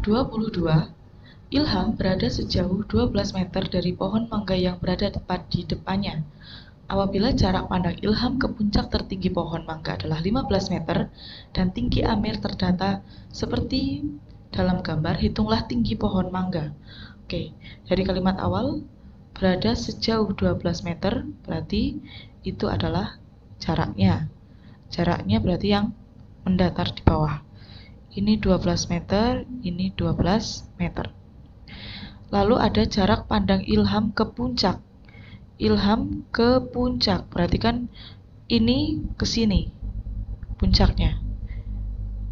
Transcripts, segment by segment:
22. Ilham berada sejauh 12 meter dari pohon mangga yang berada tepat di depannya. Apabila jarak pandang Ilham ke puncak tertinggi pohon mangga adalah 15 meter dan tinggi Amir terdata seperti dalam gambar, hitunglah tinggi pohon mangga. Oke, dari kalimat awal, berada sejauh 12 meter, berarti itu adalah jaraknya. Jaraknya berarti yang mendatar di bawah. Ini 12 meter, ini 12 meter. Lalu ada jarak pandang Ilham ke puncak. Ilham ke puncak, berarti kan ini ke sini puncaknya.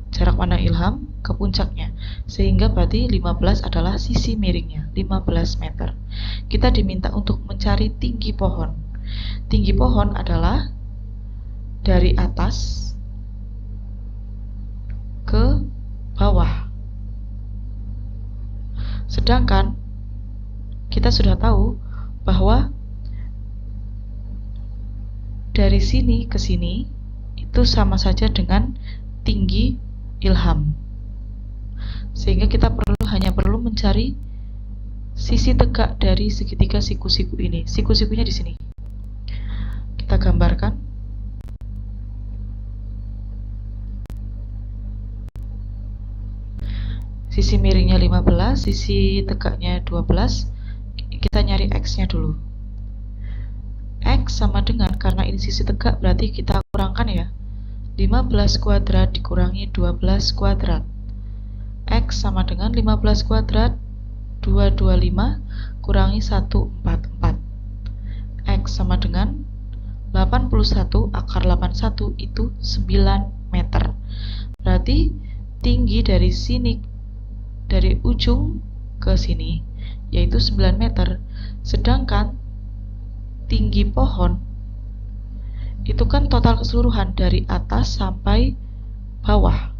Jarak pandang Ilham ke puncaknya. Sehingga berarti 15 adalah sisi miringnya, 15 meter. Kita diminta untuk mencari tinggi pohon. Tinggi pohon adalah dari atas ke bawah. Sedangkan kita sudah tahu bahwa dari sini ke sini itu sama saja dengan tinggi Ilham. Sehingga kita hanya perlu mencari sisi tegak dari segitiga siku-siku ini. Siku-sikunya di sini. Kita gambarkan. Sisi miringnya 15, sisi tegaknya 12. Kita nyari X-nya dulu. X sama dengan, karena ini sisi tegak berarti kita kurangkan ya, 15 kuadrat dikurangi 12 kuadrat. X sama dengan 15 kuadrat 225 kurangi 144. X sama dengan 81 akar 81 itu 9 meter. Berarti tinggi dari sini, dari ujung ke sini yaitu 9 meter. Sedangkan tinggi pohon itu kan total keseluruhan dari atas sampai bawah.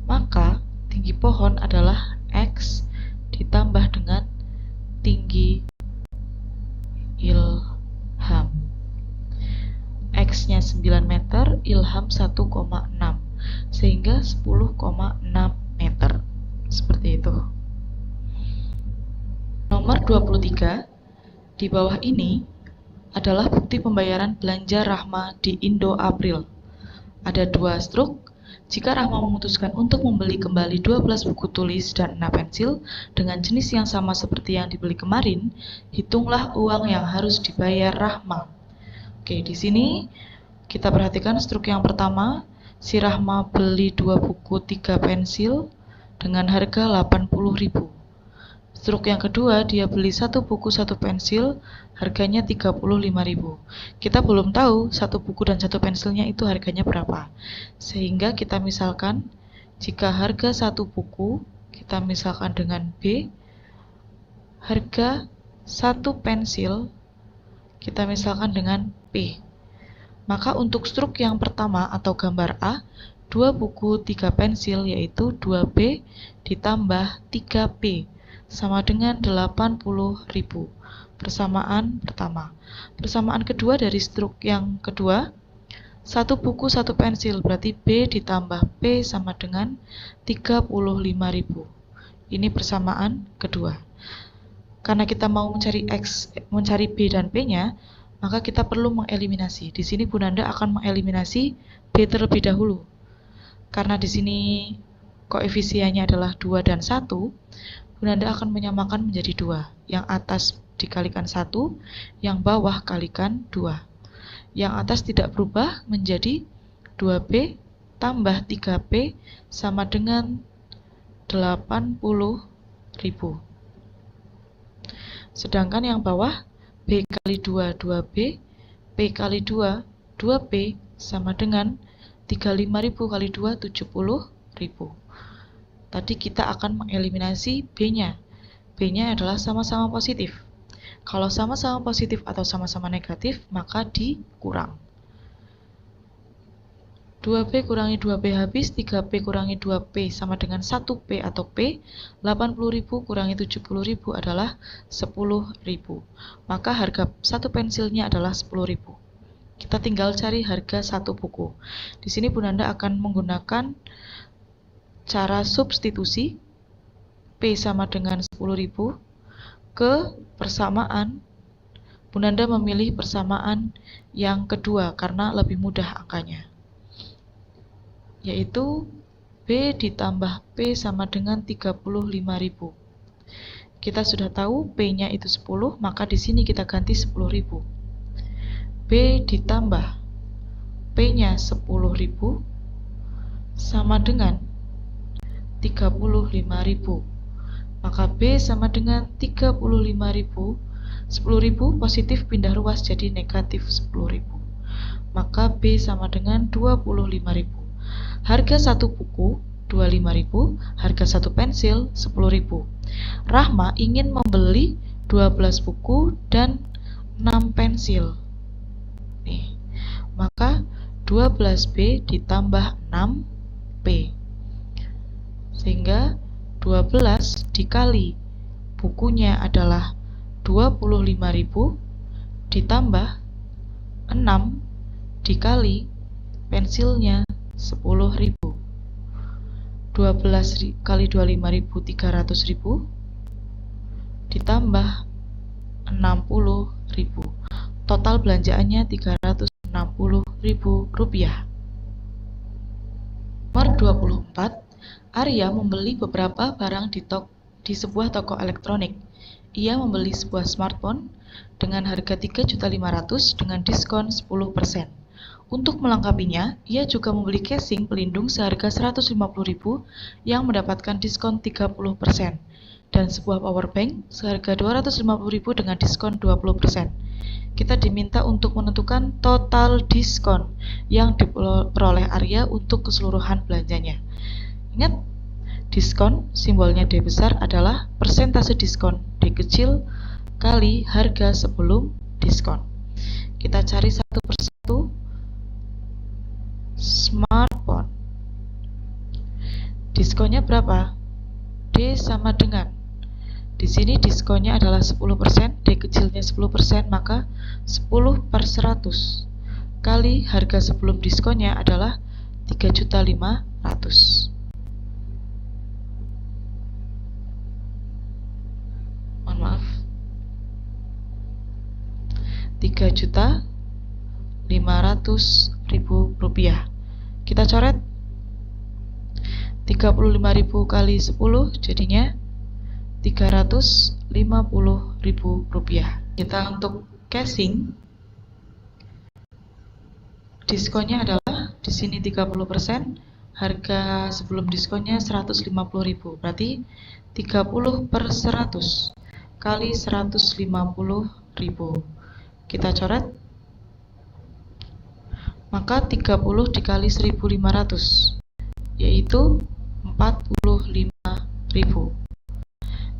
Maka tinggi pohon adalah X ditambah dengan tinggi Ilham. X-nya 9 meter, Ilham 1,6, sehingga 10,6 meter. Seperti itu. Nomor 23. Di bawah ini adalah bukti pembayaran belanja Rahma di Indo April. Ada 2 struk. Jika Rahma memutuskan untuk membeli kembali 12 buku tulis dan 6 pensil dengan jenis yang sama seperti yang dibeli kemarin, hitunglah uang yang harus dibayar Rahma. Oke, di sini kita perhatikan struk yang pertama, si Rahma beli 2 buku 3 pensil dengan harga 80.000. Struk yang kedua, dia beli 1 buku 1 pensil, harganya 35.000. Kita belum tahu 1 buku dan 1 pensilnya itu harganya berapa. Sehingga kita misalkan, jika harga 1 buku, kita misalkan dengan B, harga 1 pensil, kita misalkan dengan P. Maka untuk struk yang pertama atau gambar A, 2 buku 3 pensil yaitu 2B ditambah 3P. Sama dengan 80.000. Persamaan pertama. Persamaan kedua dari struk yang kedua, 1 buku 1 pensil berarti B ditambah P sama dengan 35.000. Ini persamaan kedua. Karena kita mau mencari X, mencari B dan P-nya, maka kita perlu mengeliminasi. Di sini Bunanda akan mengeliminasi B terlebih dahulu. Karena di sini koefisiennya adalah 2 dan 1, Bunanda akan menyamakan menjadi 2. Yang atas dikalikan 1, yang bawah kalikan 2. Yang atas tidak berubah menjadi 2B tambah 3P sama dengan 80.000. Sedangkan yang bawah, B kali 2, 2B, P kali 2, 2P sama dengan 35.000 kali 2, 70.000. Tadi kita akan mengeliminasi B-nya. B-nya adalah sama-sama positif. Kalau sama-sama positif atau sama-sama negatif, maka dikurang. 2B kurangi 2B habis, 3B kurangi 2P sama dengan 1P atau P, 80.000 kurangi 70.000 adalah 10.000. Maka harga 1 pensilnya adalah 10.000. Kita tinggal cari harga 1 buku. Di sini Bunanda akan menggunakan cara substitusi. P sama dengan 10.000 ke persamaan. Bunda memilih persamaan yang kedua karena lebih mudah angkanya, yaitu B ditambah P sama dengan 35.000. Kita sudah tahu P-nya itu 10, maka di sini kita ganti 10.000. B ditambah P-nya 10.000 sama dengan 35.000. Maka B sama dengan 35.000. 10.000 positif pindah ruas jadi negatif 10.000. Maka B sama dengan 25.000. Harga satu buku 25.000, harga satu pensil 10.000. Rahma ingin membeli 12 buku dan 6 pensil. Nih, maka 12B ditambah 6P. Sehingga 12 dikali bukunya adalah 25.000 ditambah 6 dikali pensilnya 10.000. 12 kali 25.000 300.000 ditambah 60.000. Total belanjaannya 360.000 rupiah. Nomor 24. Arya membeli beberapa barang di sebuah toko elektronik. Ia membeli sebuah smartphone dengan harga 3.500.000 dengan diskon 10%. Untuk melengkapinya, ia juga membeli casing pelindung seharga 150.000 yang mendapatkan diskon 30% dan sebuah power bank seharga 250.000 dengan diskon 20%. Kita diminta untuk menentukan total diskon yang diperoleh Arya untuk keseluruhan belanjanya. Ingat, diskon simbolnya D besar adalah persentase diskon D kecil kali harga sebelum diskon. Kita cari satu persatu. Smartphone. Diskonnya berapa? D sama dengan. Di sini diskonnya adalah 10%, D kecilnya 10%, maka 10/100 kali harga sebelum diskonnya adalah 3.500.000. Mohon maaf. 3.500.000 rupiah. Kita coret 35.000 kali 10 jadinya 350.000 rupiah. Kita untuk casing, diskonnya adalah di sini 30%, harga sebelum diskonnya 150.000. Berarti 30/100 kali 150.000. Kita coret. Maka 30 dikali 1.500 yaitu 45.000.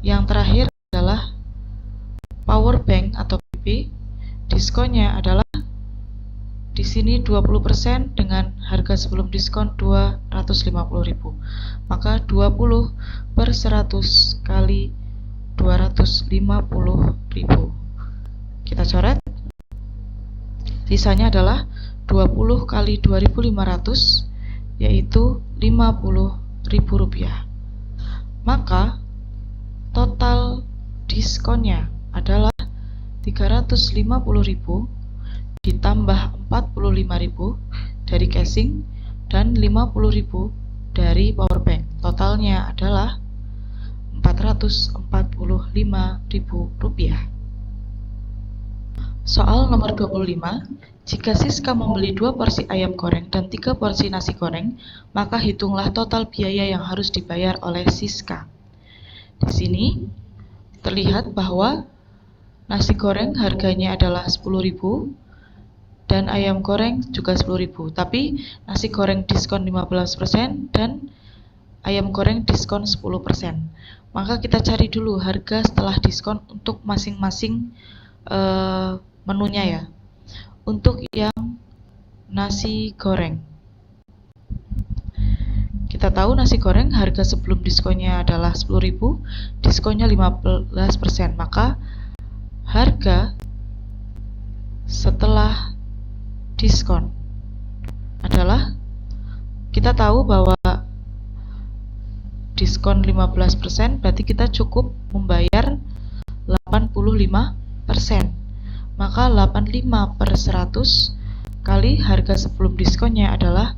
Yang terakhir adalah power bank atau PP. Diskonnya adalah di sini 20% dengan harga sebelum diskon 250.000. Maka 20/100 kali 250.000. Kita coret. Sisanya adalah 20 kali 2.500 yaitu 50.000 rupiah. Maka total diskonnya adalah 350.000 ditambah 45.000 dari casing dan 50.000 dari power bank. Totalnya adalah 445.000 rupiah. Soal nomor 25, jika Siska membeli 2 porsi ayam goreng dan 3 porsi nasi goreng, maka hitunglah total biaya yang harus dibayar oleh Siska. Di sini terlihat bahwa nasi goreng harganya adalah 10.000 dan ayam goreng juga 10.000. Tapi nasi goreng diskon 15% dan ayam goreng diskon 10%. Maka kita cari dulu harga setelah diskon untuk masing-masing menunya ya. Untuk yang nasi goreng, kita tahu nasi goreng harga sebelum diskonnya adalah 10.000, diskonnya 15%, maka harga setelah diskon adalah, kita tahu bahwa diskon 15%, berarti kita cukup membayar 85%. Maka 85 per 100 kali harga sebelum diskonnya adalah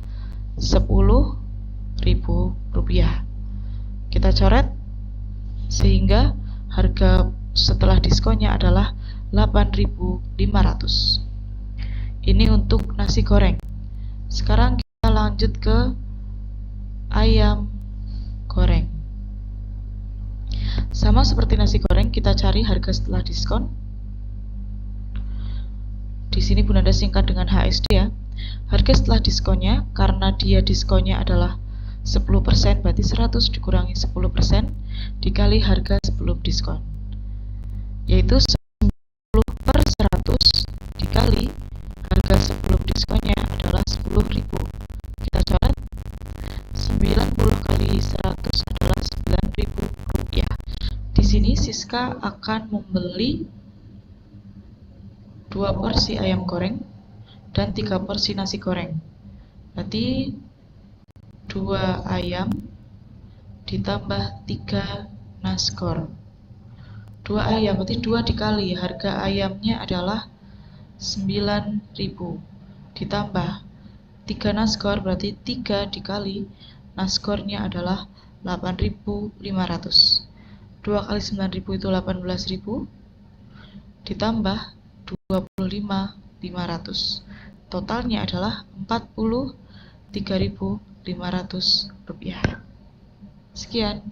Rp10.000. Kita coret sehingga harga setelah diskonnya adalah 8.500. Ini untuk nasi goreng. Sekarang kita lanjut ke ayam goreng. Sama seperti nasi goreng, kita cari harga setelah diskon. Di sini Bunda singkat dengan HSD ya. Harga setelah diskonnya, karena dia diskonnya adalah 10%, berarti 100 dikurangi 10% dikali harga sebelum diskon, yaitu 10 per 100 dikali harga sebelum diskonnya adalah 10.000. Kita coret, 90 kali 100 adalah Rp9.000. Di sini Siska akan membeli 2 porsi ayam goreng dan 3 porsi nasi goreng. Berarti 2 ayam ditambah 3 nasgor. 2 ayam berarti 2 dikali harga ayamnya adalah 9.000 ditambah 3 nasgor, berarti 3 dikali nasgornya adalah 8.500. 2 kali 9.000 itu 18.000 ditambah 25.500. Totalnya adalah Rp43.500. Sekian.